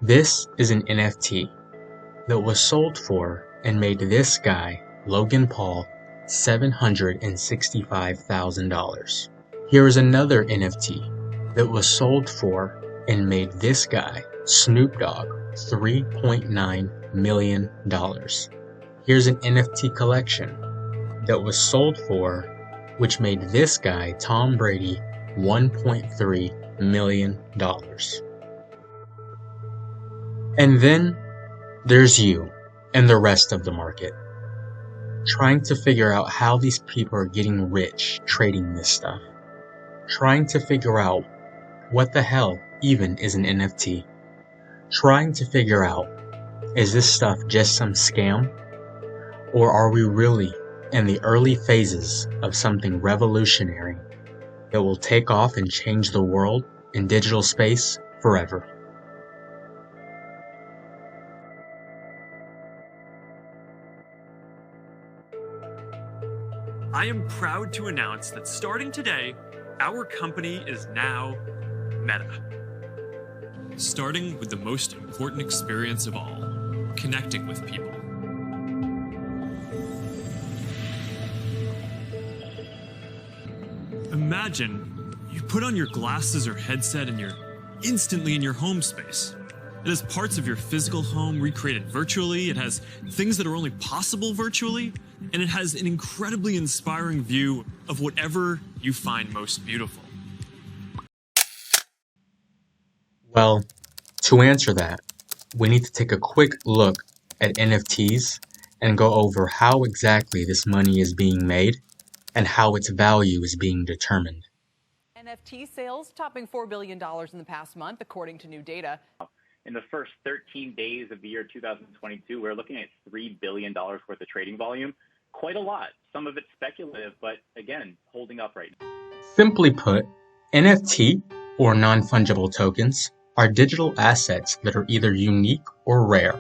This is an NFT that was sold for and made this guy, Logan Paul, $765,000. Here is another NFT that was sold for and made this guy, Snoop Dogg, $3.9 million. Here's an NFT collection that was sold for, which made this guy, Tom Brady, $1.3 million. And then there's you and the rest of the market, trying to figure out how these people are getting rich trading this stuff, trying to figure out what the hell even is an NFT, trying to figure out, is this stuff just some scam, or are we really in the early phases of something revolutionary that will take off and change the world in digital space forever? I am proud to announce that starting today, our company is now Meta. Starting with the most important experience of all, connecting with people. Imagine you put on your glasses or headset and you're instantly in your home space. It has parts of your physical home recreated virtually, it has things that are only possible virtually, and it has an incredibly inspiring view of whatever you find most beautiful. Well, to answer that, we need to take a quick look at NFTs and go over how exactly this money is being made and how its value is being determined. NFT sales topping $4 billion in the past month, according to new data. In the first 13 days of the year 2022, we're looking at $3 billion worth of trading volume. Quite a lot. Some of it's speculative, but again, holding up right now. Simply put, NFT, or non-fungible tokens, are digital assets that are either unique or rare.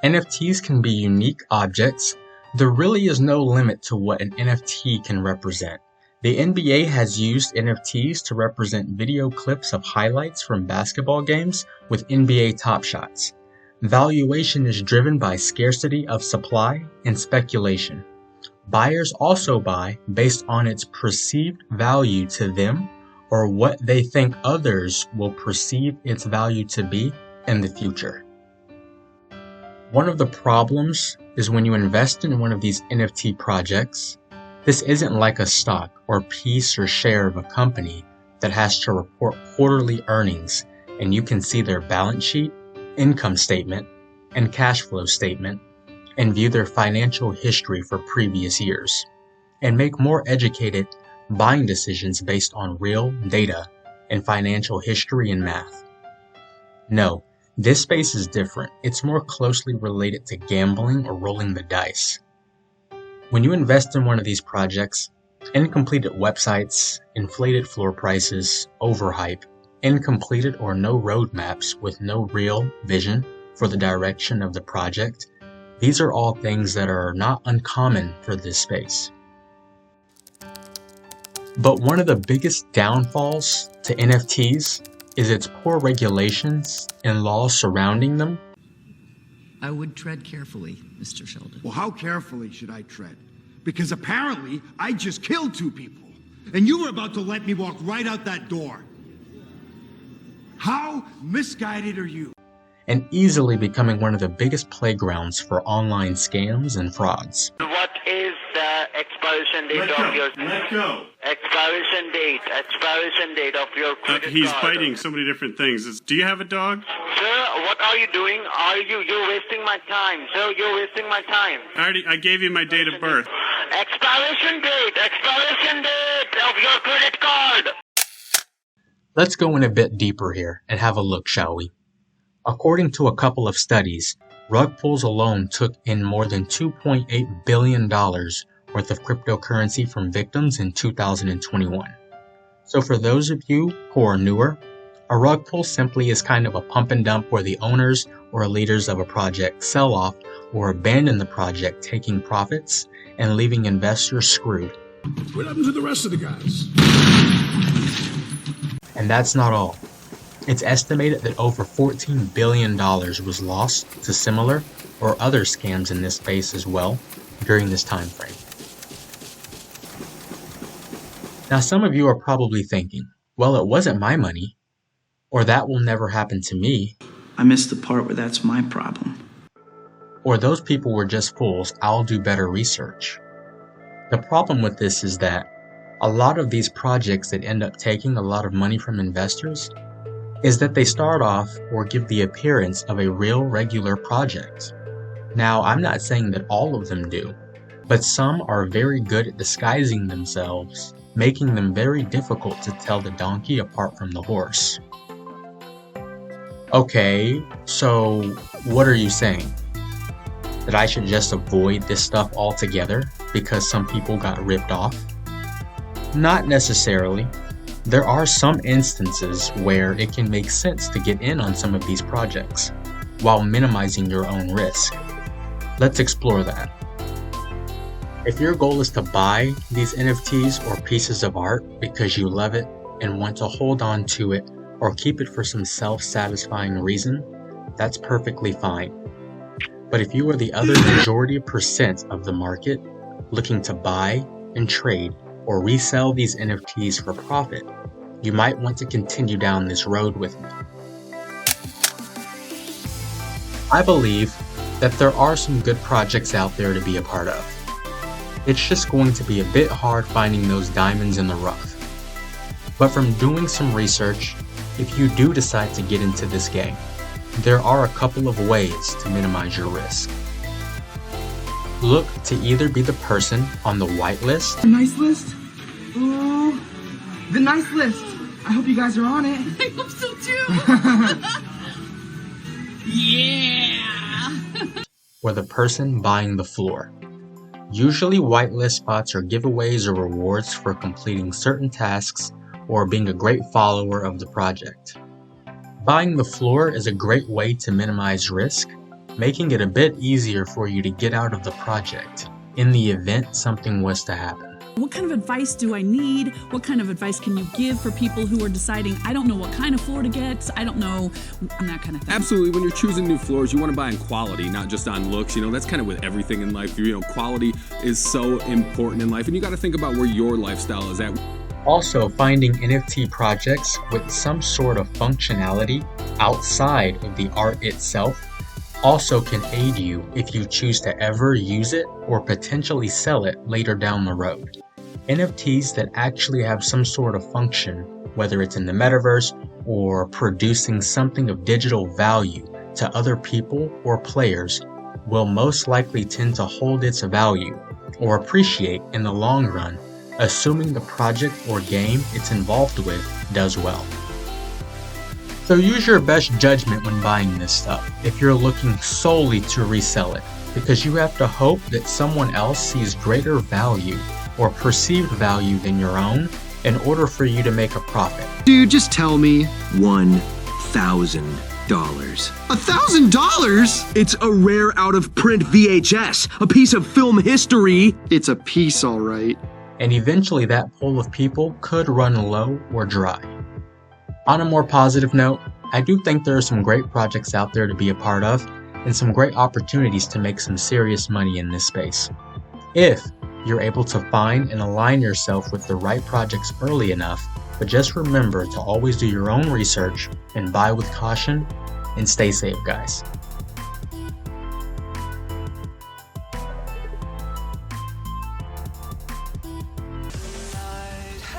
NFTs can be unique objects. There really is no limit to what an NFT can represent. The NBA has used NFTs to represent video clips of highlights from basketball games with NBA Top Shots. Valuation is driven by scarcity of supply and speculation. Buyers also buy based on its perceived value to them or what they think others will perceive its value to be in the future. One of the problems is when you invest in one of these NFT projects, this isn't like a stock or piece or share of a company that has to report quarterly earnings and you can see their balance sheet, income statement, and cash flow statement and view their financial history for previous years and make more educated buying decisions based on real data and financial history and math. No, this space is different. It's more closely related to gambling or rolling the dice. When you invest in one of these projects, incompleted websites, inflated floor prices, overhype, incompleted or no roadmaps with no real vision for the direction of the project, these are all things that are not uncommon for this space. But one of the biggest downfalls to NFTs is its poor regulations and laws surrounding them. I would tread carefully, Mr. Sheldon. Well, how carefully should I tread? Because apparently I just killed 2 people, and you were about to let me walk right out that door. How misguided are you? And easily becoming one of the biggest playgrounds for online scams and frauds. What is the expiration date of your... Let go. Expiration date of your credit He's card. fighting so many different things. Do you have a dog? Sir, what are you doing? You're wasting my time. Sir, you're wasting my time. I gave you my date of birth. Expiration date of your credit card. Let's go in a bit deeper here and have a look, shall we? According to a couple of studies, rug pulls alone took in more than $2.8 billion worth of cryptocurrency from victims in 2021. So for those of you who are newer, a rug pull simply is kind of a pump and dump where the owners or leaders of a project sell off or abandon the project, taking profits and leaving investors screwed. What happened to the rest of the guys? And that's not all. It's estimated that over $14 billion was lost to similar or other scams in this space as well during this time frame. Now some of you are probably thinking, well, it wasn't my money, or that will never happen to me, I missed the part where that's my problem. or those people were just fools, I'll do better research. The problem with this is that a lot of these projects that end up taking a lot of money from investors is that they start off or give the appearance of a real regular project. Now, I'm not saying that all of them do, but some are very good at disguising themselves, making them very difficult to tell the donkey apart from the horse. Okay, so what are you saying? That I should just avoid this stuff altogether because some people got ripped off? Not necessarily. There are some instances where it can make sense to get in on some of these projects while minimizing your own risk. Let's explore that. If your goal is to buy these NFTs or pieces of art because you love it and want to hold on to it or keep it for some self-satisfying reason, that's perfectly fine. But if you are the other majority % of the market looking to buy and trade or resell these NFTs for profit, you might want to continue down this road with me. I believe that there are some good projects out there to be a part of. It's just going to be a bit hard finding those diamonds in the rough. But from doing some research, if you do decide to get into this game, there are a couple of ways to minimize your risk. Look to either be the person on the whitelist. The nice list? Ooh, the nice list. I hope you guys are on it. I hope so too. Yeah. Or the person buying the floor. Usually whitelist spots are giveaways or rewards for completing certain tasks or being a great follower of the project. Buying the floor is a great way to minimize risk, making it a bit easier for you to get out of the project in the event something was to happen. What kind of advice do I need? What kind of advice can you give for people who are deciding, I don't know what kind of floor to get, I don't know, and that kind of thing? Absolutely. When you're choosing new floors, you want to buy on quality, not just on looks. You know, that's kind of with everything in life. You know, quality is so important in life, and you got to think about where your lifestyle is at. Also, finding NFT projects with some sort of functionality outside of the art itself also can aid you if you choose to ever use it or potentially sell it later down the road. NFTs that actually have some sort of function, whether it's in the metaverse or producing something of digital value to other people or players, will most likely tend to hold its value or appreciate in the long run, assuming the project or game it's involved with does well. So use your best judgment when buying this stuff if you're looking solely to resell it, because you have to hope that someone else sees greater value or perceived value than your own in order for you to make a profit. Dude, just tell me $1,000. $1,000? It's a rare out-of-print VHS, a piece of film history. It's a piece, all right. And eventually that pool of people could run low or dry. On a more positive note, I do think there are some great projects out there to be a part of and some great opportunities to make some serious money in this space. If you're able to find and align yourself with the right projects early enough, but just remember to always do your own research and buy with caution and stay safe, guys.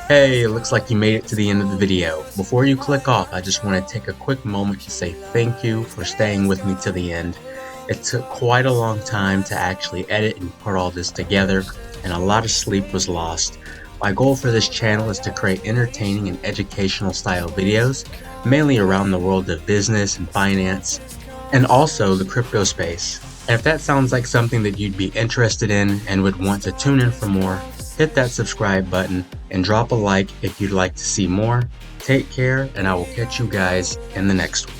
Hey, looks like you made it to the end of the video. Before you click off, I just want to take a quick moment to say thank you for staying with me to the end. It took quite a long time to actually edit and put all this together, and a lot of sleep was lost. My goal for this channel is to create entertaining and educational style videos, mainly around the world of business and finance, and also the crypto space. And if that sounds like something that you'd be interested in and would want to tune in for more, hit that subscribe button and drop a like if you'd like to see more. Take care, and I will catch you guys in the next one.